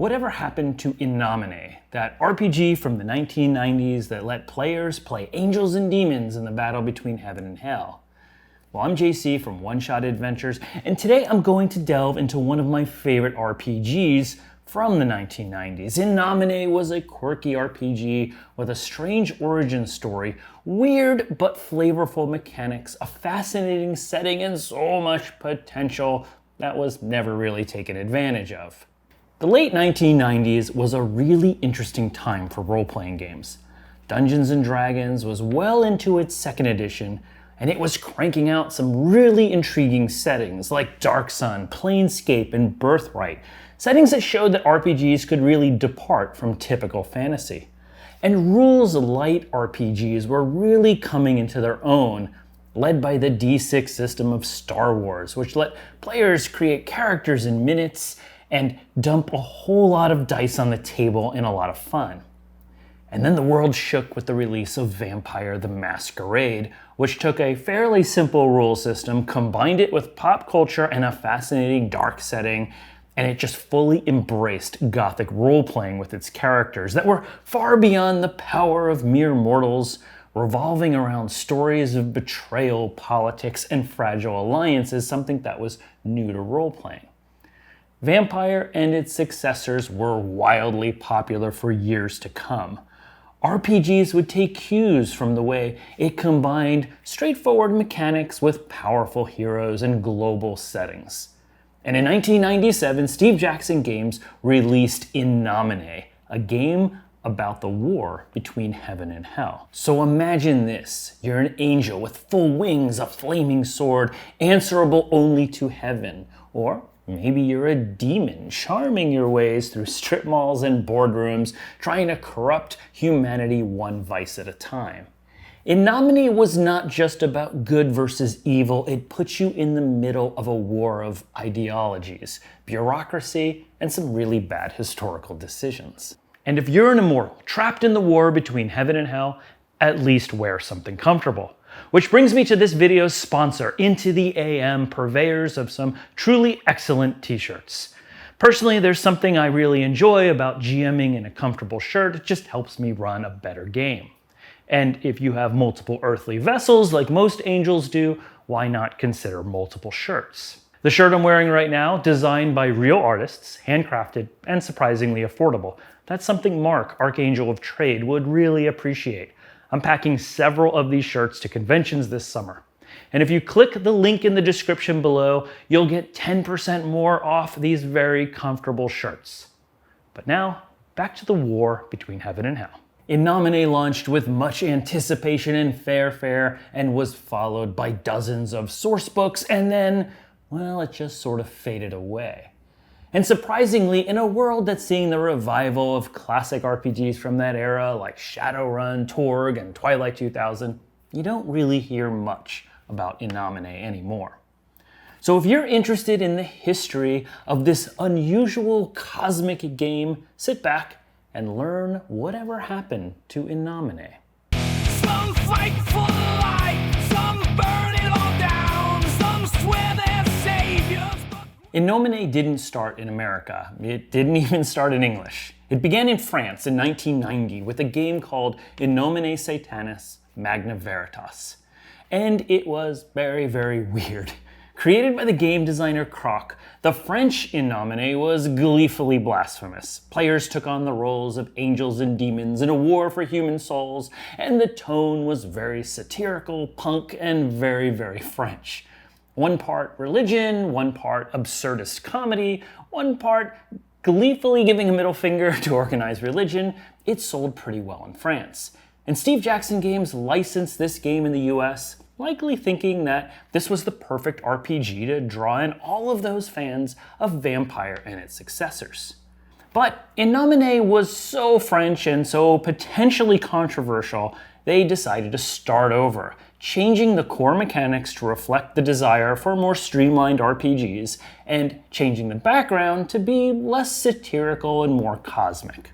Whatever happened to Nomine, that RPG from the 1990s that let players play angels and demons in the battle between heaven and hell? Well, I'm JC from One Shot Adventures, and today I'm going to delve into one of my favorite RPGs from the 1990s. Nomine was a quirky RPG with a strange origin story, weird but flavorful mechanics, a fascinating setting, and so much potential that was never really taken advantage of. The late 1990s was a really interesting time for role-playing games. Dungeons & Dragons was well into its second edition, and it was cranking out some really intriguing settings like Dark Sun, Planescape, and Birthright, settings that showed that RPGs could really depart from typical fantasy. And rules-light RPGs were really coming into their own, led by the D6 system of Star Wars, which let players create characters in minutes and dump a whole lot of dice on the table in a lot of fun. And then the world shook with the release of Vampire the Masquerade, which took a fairly simple rule system, combined it with pop culture and a fascinating dark setting, and it just fully embraced gothic role-playing with its characters that were far beyond the power of mere mortals, revolving around stories of betrayal, politics, and fragile alliances, something that was new to role-playing. Vampire and its successors were wildly popular for years to come. RPGs would take cues from the way it combined straightforward mechanics with powerful heroes and global settings. And in 1997, Steve Jackson Games released Nomine, a game about the war between heaven and hell. So imagine this: you're an angel with full wings, a flaming sword, answerable only to heaven. Or maybe you're a demon, charming your ways through strip malls and boardrooms, trying to corrupt humanity one vice at a time. Nomine was not just about good versus evil, it puts you in the middle of a war of ideologies, bureaucracy, and some really bad historical decisions. And if you're an immortal, trapped in the war between heaven and hell, at least wear something comfortable. Which brings me to this video's sponsor, Into the AM, purveyors of some truly excellent t-shirts. Personally, there's something I really enjoy about GMing in a comfortable shirt. It just helps me run a better game. And if you have multiple earthly vessels like most angels do, why not consider multiple shirts? The shirt I'm wearing right now, designed by real artists, handcrafted, and surprisingly affordable. That's something Mark, Archangel of Trade, would really appreciate. I'm packing several of these shirts to conventions this summer. And if you click the link in the description below, you'll get 10% more off these very comfortable shirts. But now, back to the war between heaven and hell. Nomine launched with much anticipation and fanfare and was followed by dozens of source books, and then, well, it just sort of faded away. And surprisingly, in a world that's seeing the revival of classic RPGs from that era like Shadowrun, Torg, and Twilight 2000, you don't really hear much about Nomine anymore. So if you're interested in the history of this unusual cosmic game, sit back and learn whatever happened to Nomine. Some fight for life, some burn it all down, some swear they're saviors. Nomine didn't start in America. It didn't even start in English. It began in France in 1990 with a game called In Nomine Satanis Magna Veritas. And it was very, very weird. Created by the game designer Croc, the French Nomine was gleefully blasphemous. Players took on the roles of angels and demons in a war for human souls, and the tone was very satirical, punk, and very, very French. One part religion, one part absurdist comedy, one part gleefully giving a middle finger to organized religion. It sold pretty well in France. And Steve Jackson Games licensed this game in the US, likely thinking that this was the perfect RPG to draw in all of those fans of Vampire and its successors. But Nomine was so French and so potentially controversial, they decided to start over, changing the core mechanics to reflect the desire for more streamlined RPGs, and changing the background to be less satirical and more cosmic.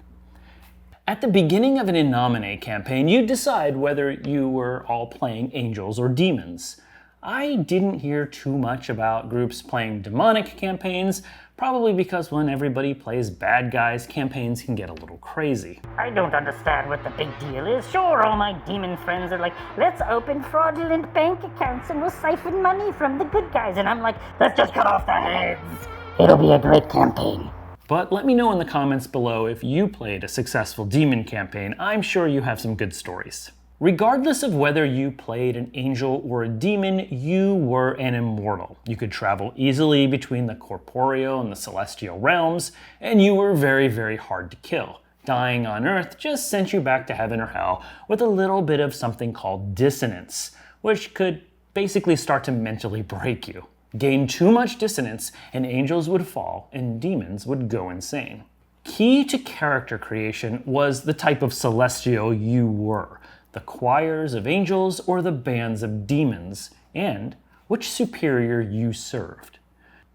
At the beginning of an Nomine campaign, you decide whether you were all playing angels or demons. I didn't hear too much about groups playing demonic campaigns, Probably because when everybody plays bad guys, campaigns can get a little crazy. I don't understand what the big deal is. Sure, all my demon friends are like, let's open fraudulent bank accounts and we'll siphon money from the good guys. And I'm like, let's just cut off their heads. It'll be a great campaign. But let me know in the comments below if you played a successful demon campaign. I'm sure you have some good stories. Regardless of whether you played an angel or a demon, you were an immortal. You could travel easily between the corporeal and the celestial realms, and you were very, very hard to kill. Dying on Earth just sent you back to heaven or hell with a little bit of something called dissonance, which could basically start to mentally break you. Gain too much dissonance, and angels would fall, and demons would go insane. Key to character creation was the type of celestial you were. The choirs of angels or the bands of demons, and which superior you served.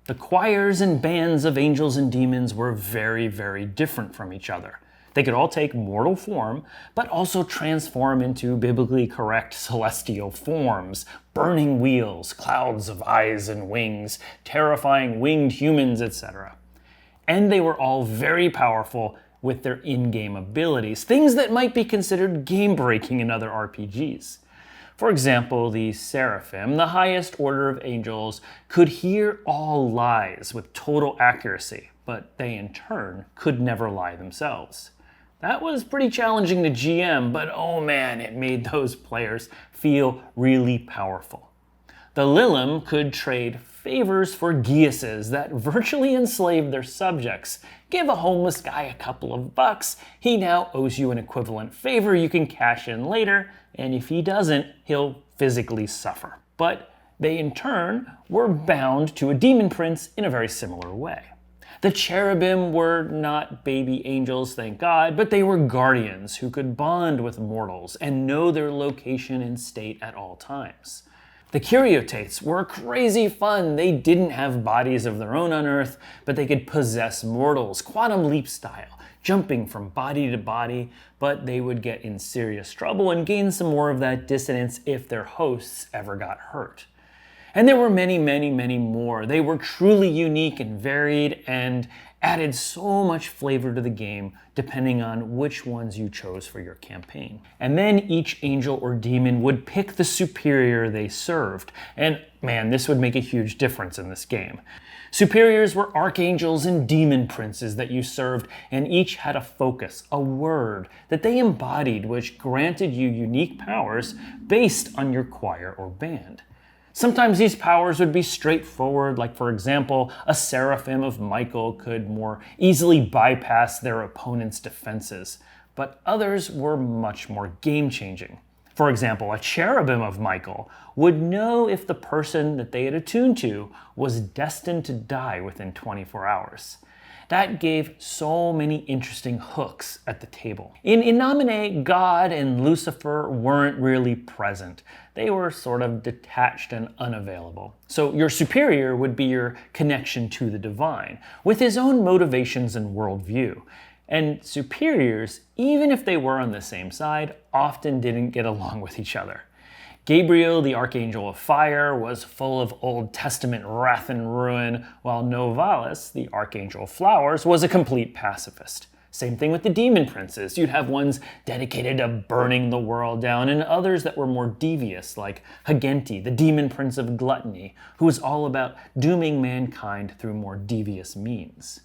The choirs and bands of angels and demons were very, very different from each other. They could all take mortal form, but also transform into biblically correct celestial forms, burning wheels, clouds of eyes and wings, terrifying winged humans, etc. And they were all very powerful with their in-game abilities, things that might be considered game-breaking in other RPGs. For example, the Seraphim, the highest order of angels, could hear all lies with total accuracy, but they in turn could never lie themselves. That was pretty challenging to GM, but oh man, it made those players feel really powerful. The Lilim could trade favors for geases that virtually enslaved their subjects. Give a homeless guy a couple of bucks, he now owes you an equivalent favor you can cash in later, and if he doesn't, he'll physically suffer. But they in turn were bound to a demon prince in a very similar way. The cherubim were not baby angels, thank God, but they were guardians who could bond with mortals and know their location and state at all times. The Curiotates were crazy fun. They didn't have bodies of their own on Earth, but they could possess mortals, quantum leap style, jumping from body to body, but they would get in serious trouble and gain some more of that dissonance if their hosts ever got hurt. And there were many, many, many more. They were truly unique and varied and added so much flavor to the game depending on which ones you chose for your campaign. And then each angel or demon would pick the superior they served. And man, this would make a huge difference in this game. Superiors were archangels and demon princes that you served, and each had a focus, a word that they embodied, which granted you unique powers based on your choir or band. Sometimes these powers would be straightforward, like for example, a Seraphim of Michael could more easily bypass their opponent's defenses, but others were much more game-changing. For example, a Cherubim of Michael would know if the person that they had attuned to was destined to die within 24 hours. That gave so many interesting hooks at the table. In Nomine, God and Lucifer weren't really present. They were sort of detached and unavailable. So your superior would be your connection to the divine, with his own motivations and worldview. And superiors, even if they were on the same side, often didn't get along with each other. Gabriel, the Archangel of Fire, was full of Old Testament wrath and ruin, while Novalis, the Archangel of Flowers, was a complete pacifist. Same thing with the demon princes. You'd have ones dedicated to burning the world down, and others that were more devious, like Hagenti, the demon prince of gluttony, who was all about dooming mankind through more devious means.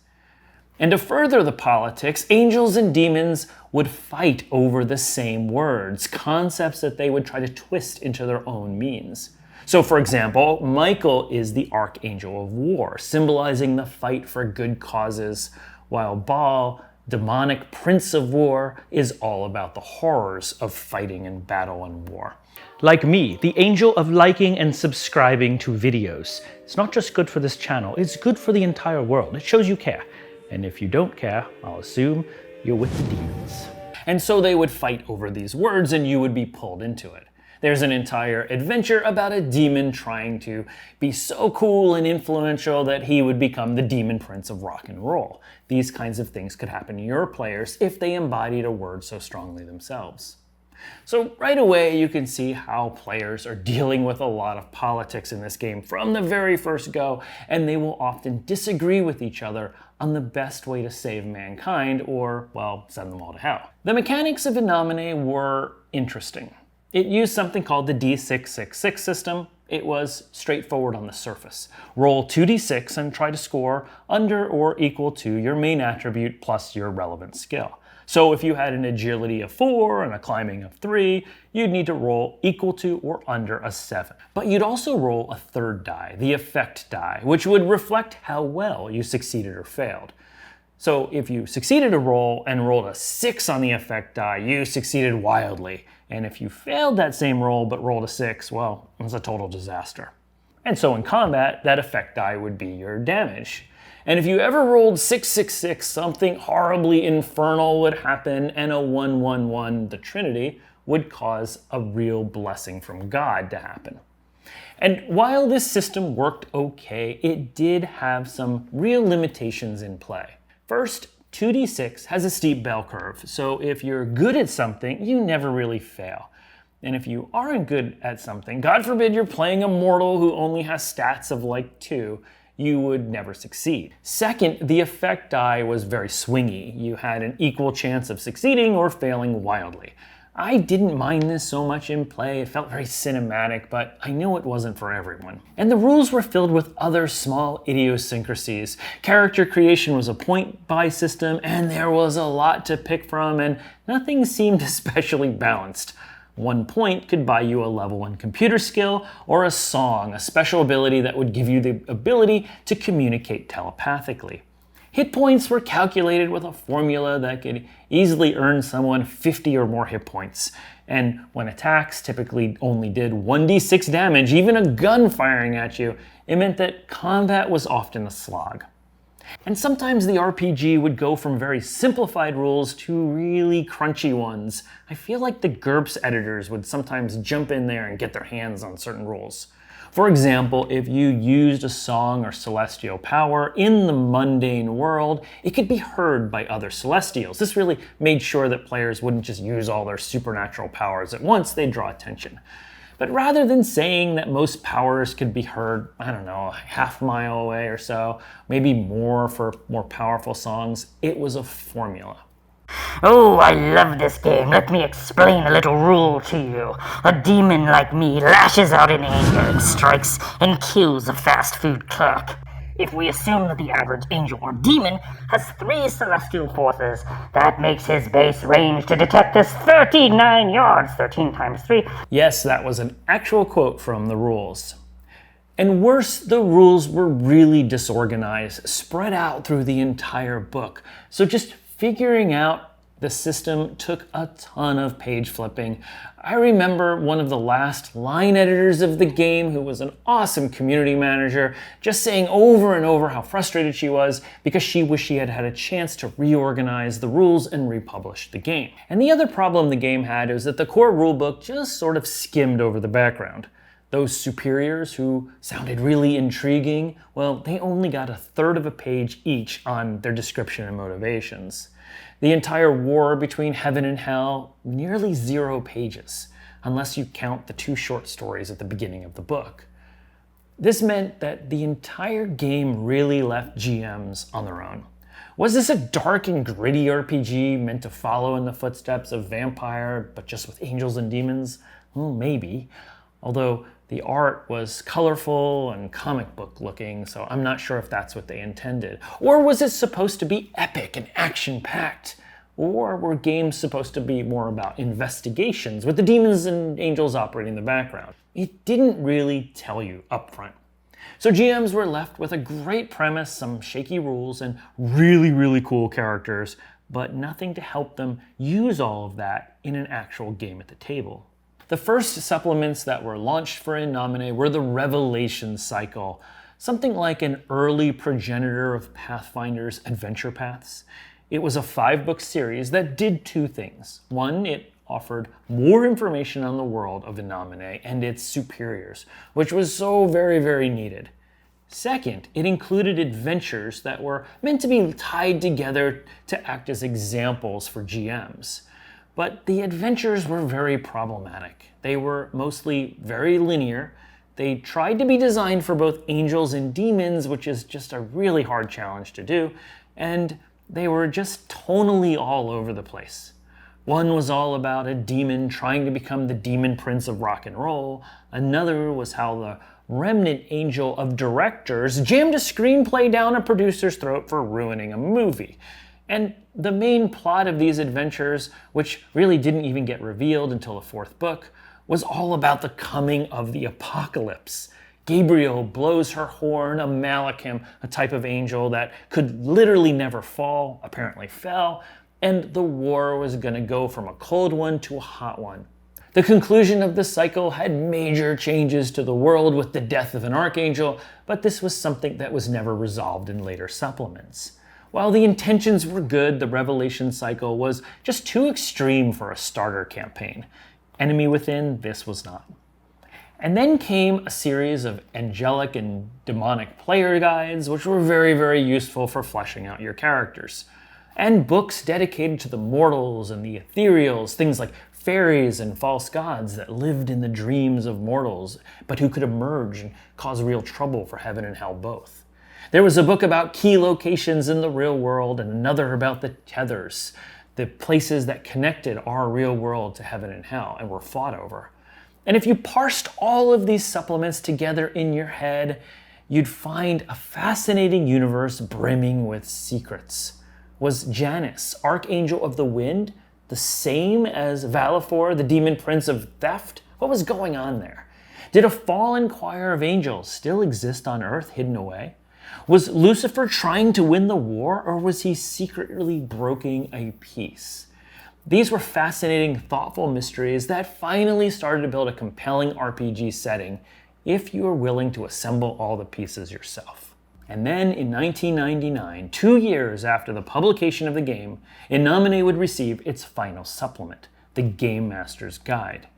And to further the politics, angels and demons would fight over the same words, concepts that they would try to twist into their own means. So for example, Michael is the Archangel of War, symbolizing the fight for good causes, while Baal, demonic Prince of War, is all about the horrors of fighting and battle and war. Like me, the angel of liking and subscribing to videos. It's not just good for this channel, it's good for the entire world. It shows you care. And if you don't care, I'll assume you're with the demons. And so they would fight over these words and you would be pulled into it. There's an entire adventure about a demon trying to be so cool and influential that he would become the demon prince of rock and roll. These kinds of things could happen to your players if they embodied a word so strongly themselves. So right away you can see how players are dealing with a lot of politics in this game from the very first go, and they will often disagree with each other on the best way to save mankind or, well, send them all to hell. The mechanics of Nomine were interesting. It used something called the D666 system. It was straightforward on the surface. Roll 2d6 and try to score under or equal to your main attribute plus your relevant skill. So if you had an agility of 4 and a climbing of 3, you'd need to roll equal to or under a 7. But you'd also roll a third die, the effect die, which would reflect how well you succeeded or failed. So if you succeeded a roll and rolled a 6 on the effect die, you succeeded wildly. And if you failed that same roll but rolled a 6, well, it was a total disaster. And so in combat, that effect die would be your damage. And if you ever rolled 666, something horribly infernal would happen, and a 111, the Trinity, would cause a real blessing from God to happen. And while this system worked okay, it did have some real limitations in play. First, 2d6 has a steep bell curve, so if you're good at something, you never really fail. And if you aren't good at something, God forbid you're playing a mortal who only has stats of like 2, you would never succeed. Second, the effect die was very swingy. You had an equal chance of succeeding or failing wildly. I didn't mind this so much in play. It felt very cinematic, but I knew it wasn't for everyone. And the rules were filled with other small idiosyncrasies. Character creation was a point-buy system, and there was a lot to pick from, and nothing seemed especially balanced. 1 point could buy you a level 1 computer skill or a song, a special ability that would give you the ability to communicate telepathically. Hit points were calculated with a formula that could easily earn someone 50 or more hit points. And when attacks typically only did 1d6 damage, even a gun firing at you, it meant that combat was often a slog. And sometimes the RPG would go from very simplified rules to really crunchy ones. I feel like the GURPS editors would sometimes jump in there and get their hands on certain rules. For example, if you used a song or celestial power in the mundane world, it could be heard by other celestials. This really made sure that players wouldn't just use all their supernatural powers at once, they'd draw attention. But rather than saying that most powers could be heard, I don't know, a half-mile away or so, maybe more for more powerful songs, it was a formula. Oh, I love this game. Let me explain a little rule to you. A demon like me lashes out in anger and strikes and kills a fast food clerk. If we assume that the average angel or demon has 3 celestial forces, that makes his base range to detect us 39 yards, 13 times 3. Yes, that was an actual quote from the rules. And worse, the rules were really disorganized, spread out through the entire book. So just figuring out the system took a ton of page flipping. I remember one of the last line editors of the game, who was an awesome community manager, just saying over and over how frustrated she was because she wished she had had a chance to reorganize the rules and republish the game. And the other problem the game had was that the core rulebook just sort of skimmed over the background. Those superiors who sounded really intriguing, well, they only got 1/3 of a page each on their description and motivations. The entire war between heaven and hell, nearly 0 pages, unless you count the 2 short stories at the beginning of the book. This meant that the entire game really left GMs on their own. Was this a dark and gritty RPG meant to follow in the footsteps of Vampire, but just with angels and demons? Well, maybe. Although the art was colorful and comic book looking, so I'm not sure if that's what they intended. Or was it supposed to be epic and action-packed? Or were games supposed to be more about investigations with the demons and angels operating in the background? It didn't really tell you upfront. So GMs were left with a great premise, some shaky rules, and really, really cool characters, but nothing to help them use all of that in an actual game at the table. The first supplements that were launched for Nomine were the Revelation cycle, something like an early progenitor of Pathfinder's Adventure Paths. It was a 5-book series that did 2 things. One, it offered more information on the world of Nomine and its superiors, which was so very, very needed. Second, it included adventures that were meant to be tied together to act as examples for GMs. But the adventures were very problematic. They were mostly very linear. They tried to be designed for both angels and demons, which is just a really hard challenge to do, and they were just tonally all over the place. One was all about a demon trying to become the demon prince of rock and roll. Another was how the remnant angel of directors jammed a screenplay down a producer's throat for ruining a movie. And the main plot of these adventures, which really didn't even get revealed until the fourth book, was all about the coming of the apocalypse. Gabriel blows her horn, a Malachim, a type of angel that could literally never fall, apparently fell, and the war was going to go from a cold one to a hot one. The conclusion of the cycle had major changes to the world with the death of an archangel, but this was something that was never resolved in later supplements. While the intentions were good, the Revelation cycle was just too extreme for a starter campaign. Enemy Within, this was not. And then came a series of angelic and demonic player guides, which were very, very useful for fleshing out your characters. And books dedicated to the mortals and the ethereals, things like fairies and false gods that lived in the dreams of mortals, but who could emerge and cause real trouble for heaven and hell both. There was a book about key locations in the real world and another about the tethers, the places that connected our real world to heaven and hell and were fought over. And if you parsed all of these supplements together in your head, you'd find a fascinating universe brimming with secrets. Was Janus, Archangel of the Wind, the same as Valifor, the demon prince of theft? What was going on there? Did a fallen choir of angels still exist on Earth, hidden away? Was Lucifer trying to win the war, or was he secretly broking a peace? These were fascinating, thoughtful mysteries that finally started to build a compelling RPG setting if you were willing to assemble all the pieces yourself. And then in 1999, 2 years after the publication of the game, Nomine would receive its final supplement, the Game Master's Guide.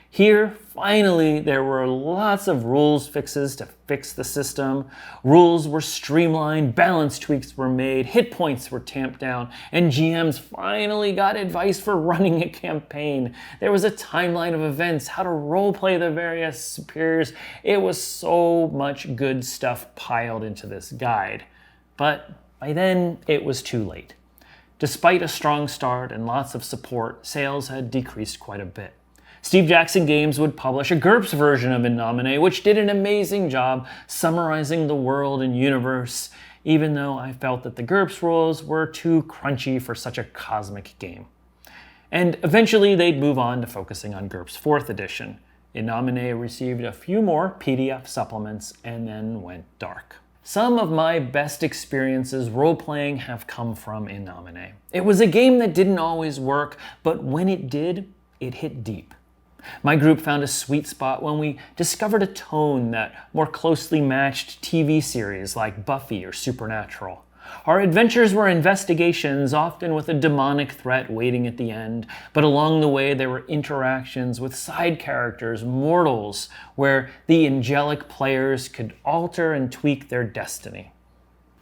Here, finally, there were lots of rules fixes to fix the system. Rules were streamlined, balance tweaks were made, hit points were tamped down, and GMs finally got advice for running a campaign. There was a timeline of events, how to roleplay the various superiors. It was so much good stuff piled into this guide. But by then, it was too late. Despite a strong start and lots of support, sales had decreased quite a bit. Steve Jackson Games would publish a GURPS version of Nomine, which did an amazing job summarizing the world and universe, even though I felt that the GURPS rules were too crunchy for such a cosmic game. And eventually they'd move on to focusing on GURPS 4th edition. Nomine received a few more PDF supplements and then went dark. Some of my best experiences role-playing have come from Nomine. It was a game that didn't always work, but when it did, it hit deep. My group found a sweet spot when we discovered a tone that more closely matched TV series like Buffy or Supernatural. Our adventures were investigations, often with a demonic threat waiting at the end, but along the way there were interactions with side characters, mortals, where the angelic players could alter and tweak their destiny.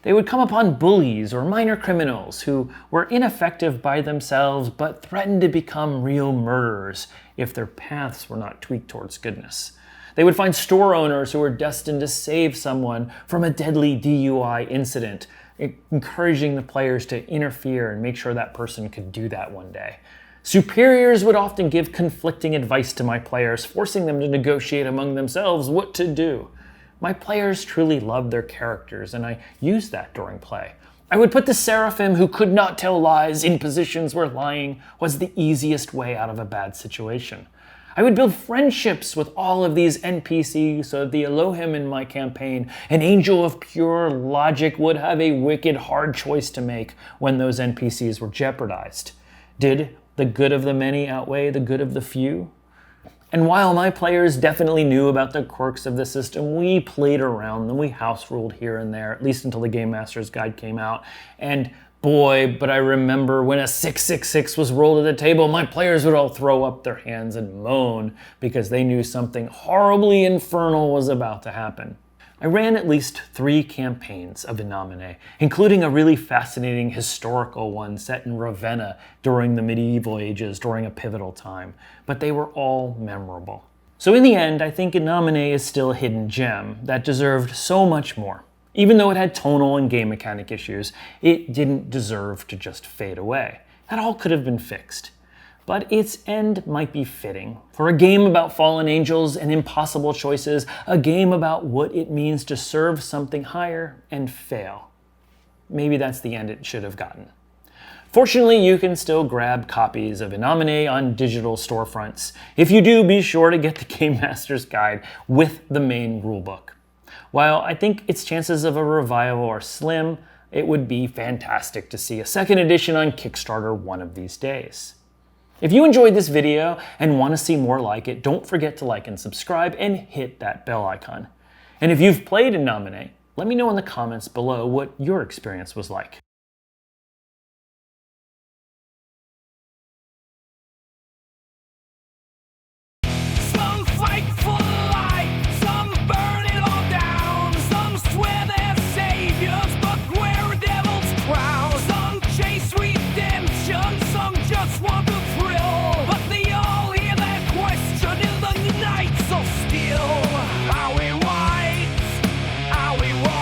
They would come upon bullies or minor criminals who were ineffective by themselves but threatened to become real murderers if their paths were not tweaked towards goodness. They would find store owners who were destined to save someone from a deadly DUI incident, encouraging the players to interfere and make sure that person could do that one day. Superiors would often give conflicting advice to my players, forcing them to negotiate among themselves what to do. My players truly loved their characters, and I used that during play. I would put the seraphim who could not tell lies in positions where lying was the easiest way out of a bad situation. I would build friendships with all of these NPCs so that the Elohim in my campaign, an angel of pure logic, would have a wicked hard choice to make when those NPCs were jeopardized. Did the good of the many outweigh the good of the few? And while my players definitely knew about the quirks of the system, we played around them, we house ruled here and there, at least until the Game Master's Guide came out. And boy, but I remember when a 666 was rolled at the table, my players would all throw up their hands and moan because they knew something horribly infernal was about to happen. I ran at least 3 campaigns of Nomine, including a really fascinating historical one set in Ravenna during the medieval ages during a pivotal time, but they were all memorable. So in the end, I think Nomine is still a hidden gem that deserved so much more. Even though it had tonal and game mechanic issues, it didn't deserve to just fade away. That all could have been fixed. But its end might be fitting. For a game about fallen angels and impossible choices, a game about what it means to serve something higher and fail. Maybe that's the end it should have gotten. Fortunately, you can still grab copies of Nomine on digital storefronts. If you do, be sure to get the Game Master's Guide with the main rulebook. While I think its chances of a revival are slim, it would be fantastic to see a second edition on Kickstarter one of these days. If you enjoyed this video and want to see more like it, don't forget to like and subscribe and hit that bell icon. And if you've played Nomine, let me know in the comments below what your experience was like.